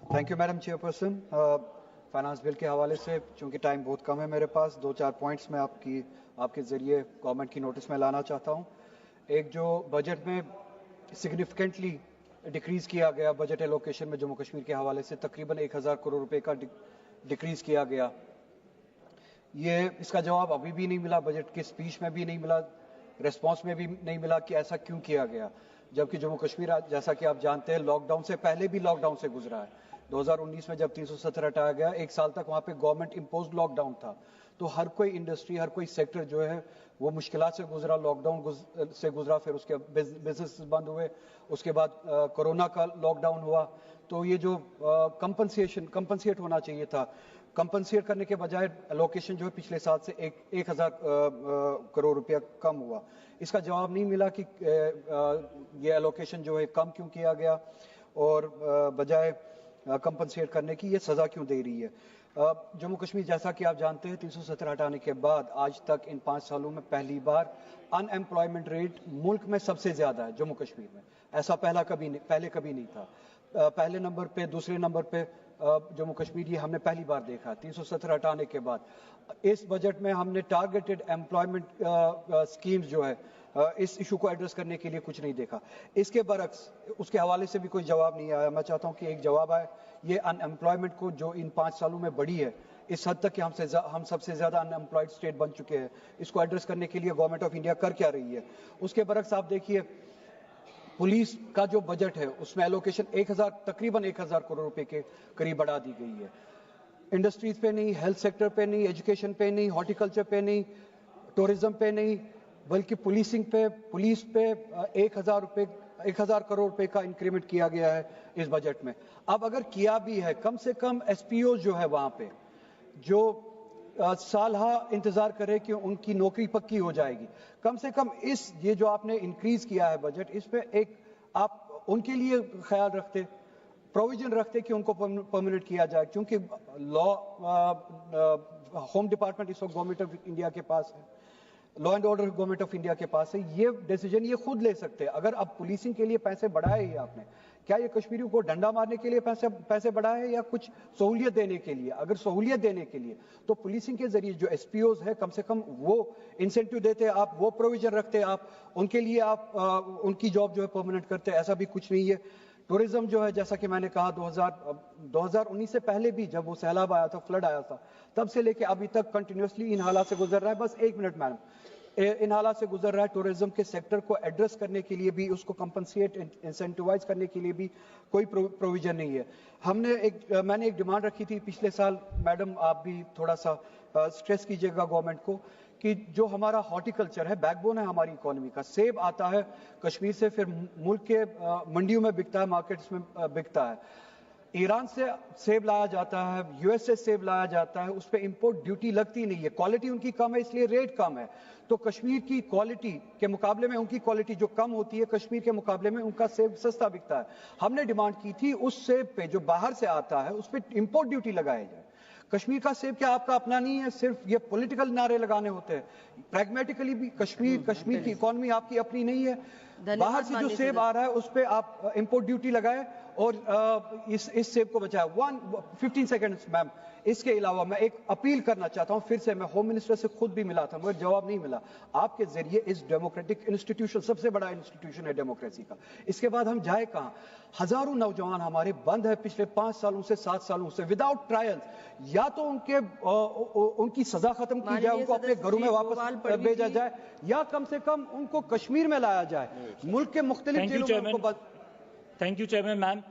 Thank you madam chairperson. Finance bill के हवाले से चूंकि टाइम बहुत कम है मेरे पास, 2-4 पॉइंट्स मैं आपके ज़रिए गवर्नमेंट की नोटिस में लाना चाहता हूँ। एक जो बजट में सिग्निफिकेंटली डिक्रीज़ किया गया बजट एलोकेशन में जम्मू कश्मीर के हवाले से तकरीबन 1000 करोड़ रुपए का डिक्रीज़ किया गया, इसका जवाब अभी भी नहीं मिला, बजट की स्पीच में भी नहीं मिला, रेस्पॉन्स में भी नहीं मिला कि ऐसा क्यों किया गया। जबकि जम्मू कश्मीर जैसा कि आप जानते हैं लॉकडाउन से पहले भी लॉकडाउन से गुजरा है। 2019 में जब 370 हटाया गया, एक साल तक वहां पे गवर्नमेंट इम्पोज्ड लॉकडाउन था, तो हर कोई इंडस्ट्री, हर कोई सेक्टर जो है वो मुश्किलात से गुजरा, लॉकडाउन से गुजरा, फिर उसके बिजनेस बंद हुए, उसके बाद कोरोना का लॉकडाउन हुआ। तो ये जो कंपनसेट होना चाहिए था, कंपनसेट करने के बजाय एलोकेशन जो है पिछले साल से 1000 करोड़ रुपया कम हुआ। इसका जवाब नहीं मिला कि ये एलोकेशन जो है कम क्यों किया गया और बजाय कंपनसेट करने की ये सजा क्यों दे रही है। जम्मू कश्मीर जैसा कि आप जानते हैं 370 हटाने के बाद आज तक इन 5 सालों में पहली बार अनएम्प्लॉयमेंट रेट मुल्क में सबसे ज्यादा है जम्मू कश्मीर में। ऐसा पहले कभी नहीं था। पहले नंबर पे, दूसरे नंबर पे जम्मू कश्मीर ये हमने पहली बार देखा 370 हटाने के बाद। इस बजट में हमने टारगेटेड एम्प्लॉयमेंट स्कीम्स जो है इस इशू को एड्रेस करने के लिए कुछ नहीं देखा। इसके बरक्स उसके हवाले से भी कोई जवाब नहीं आया। मैं चाहता हूं कि एक जवाब आए। ये अनएम्प्लॉयमेंट को जो इन 5 सालों में बढ़ी है इस हद तक कि हम सबसे ज्यादा अनएम्प्लॉयड स्टेट बन चुके हैं, इसको एड्रेस करने के लिए गवर्नमेंट ऑफ इंडिया कर क्या रही है। उसके बरक्स आप देखिए पुलिस का जो बजट है उसमें एलोकेशन तकरीबन 1000 करोड़ रुपए के करीब बढ़ा दी गई है। इंडस्ट्रीज पे नहीं, हेल्थ सेक्टर पे नहीं, एजुकेशन पे नहीं, हॉर्टिकल्चर पे नहीं, टूरिज्म पे नहीं, बल्कि पुलिस पे 1000 करोड़ रुपए का इंक्रीमेंट किया गया है इस बजट में। अब अगर किया भी है, कम से कम एसपीओ जो है वहां पे जो सालहा इंतजार करे कि उनकी नौकरी पक्की हो जाएगी, कम से कम ये जो आपने इंक्रीज किया है बजट, इस पे एक आप उनके लिए ख्याल रखते, प्रोविजन रखते कि उनको परमानेंट किया जाए। क्योंकि लॉ होम डिपार्टमेंट इस वक्त गवर्नमेंट ऑफ इंडिया के पास है, law and order government of India के पास है, ये डिसीजन ये खुद ले सकते हैं। अगर अब पुलिसिंग के लिए पैसे बढ़ाए ही आपने, क्या ये कश्मीरियों को डंडा मारने के लिए पैसे बढ़ाए या कुछ सहूलियत देने के लिए? अगर सहूलियत देने के लिए तो पुलिसिंग के जरिए जो एसपीओज है कम से कम वो इंसेंटिव देते, आप वो प्रोविजन रखते, आप उनके लिए आप उनकी जॉब जो है परमानेंट करते। ऐसा भी कुछ नहीं है। टूरिज्म जो है जैसा कि मैंने कहा 2019 से पहले भी जब वो सैलाब आया था, फ्लड आया था, तब से लेके अभी तक कंटिन्यूसली इन हालात से गुजर रहा है। बस 1 मिनट मैडम, इन हालात से गुजर रहा है। टूरिज्म के सेक्टर को एड्रेस करने के लिए भी, उसको कंपनसेट इंसेंटिवाइज करने के लिए भी कोई प्रोविजन नहीं है। मैंने एक डिमांड रखी थी पिछले साल, मैडम आप भी थोड़ा सा स्ट्रेस कीजिएगा गवर्नमेंट को, कि जो हमारा हॉर्टिकल्चर है, बैकबोन है हमारी इकोनॉमी का, सेब आता है कश्मीर से, फिर मुल्क के मंडियों में बिकता है, मार्केट्स में बिकता है, ईरान से सेब लाया जाता है, यूएस से सेब लाया जाता है, उस पर इंपोर्ट ड्यूटी लगती नहीं है, क्वालिटी उनकी कम है इसलिए रेट कम है। तो कश्मीर की क्वालिटी के मुकाबले में उनकी क्वालिटी जो कम होती है, कश्मीर के मुकाबले में उनका सेब सस्ता बिकता है। हमने डिमांड की थी उस सेब पे जो बाहर से आता है उस पर इंपोर्ट ड्यूटी लगाई जाए। कश्मीर का सेब क्या आपका अपना नहीं है? सिर्फ ये पॉलिटिकल नारे लगाने होते हैं। प्रैग्मेटिकली भी कश्मीर की इकोनॉमी आपकी अपनी नहीं है। बाहर से जो सेब आ रहा है उस पे आप इंपोर्ट ड्यूटी लगाए और इस सेब को बचाए। 15 सेकंड्स मैम। इसके अलावा मैं एक अपील करना चाहता हूं, फिर से मैं होम मिनिस्टर से खुद भी मिला था मगर जवाब नहीं मिला। आपके जरिए इस डेमोक्रेटिक इंस्टीट्यूशन, सबसे बड़ा इंस्टीट्यूशन है डेमोक्रेसी का, इसके बाद हम जाए कहां? हजारों नौजवान हमारे बंद है पिछले 5 सालों से, 7 सालों से, विदाउट ट्रायल। या तो उनकी सजा खत्म की जाए, उनको अपने घरों में वापस भेजा जाए, या कम से कम उनको कश्मीर में लाया जाए। मुल्क के मुख्तलिफ जेलों में उनको। Thank you chairman ma'am.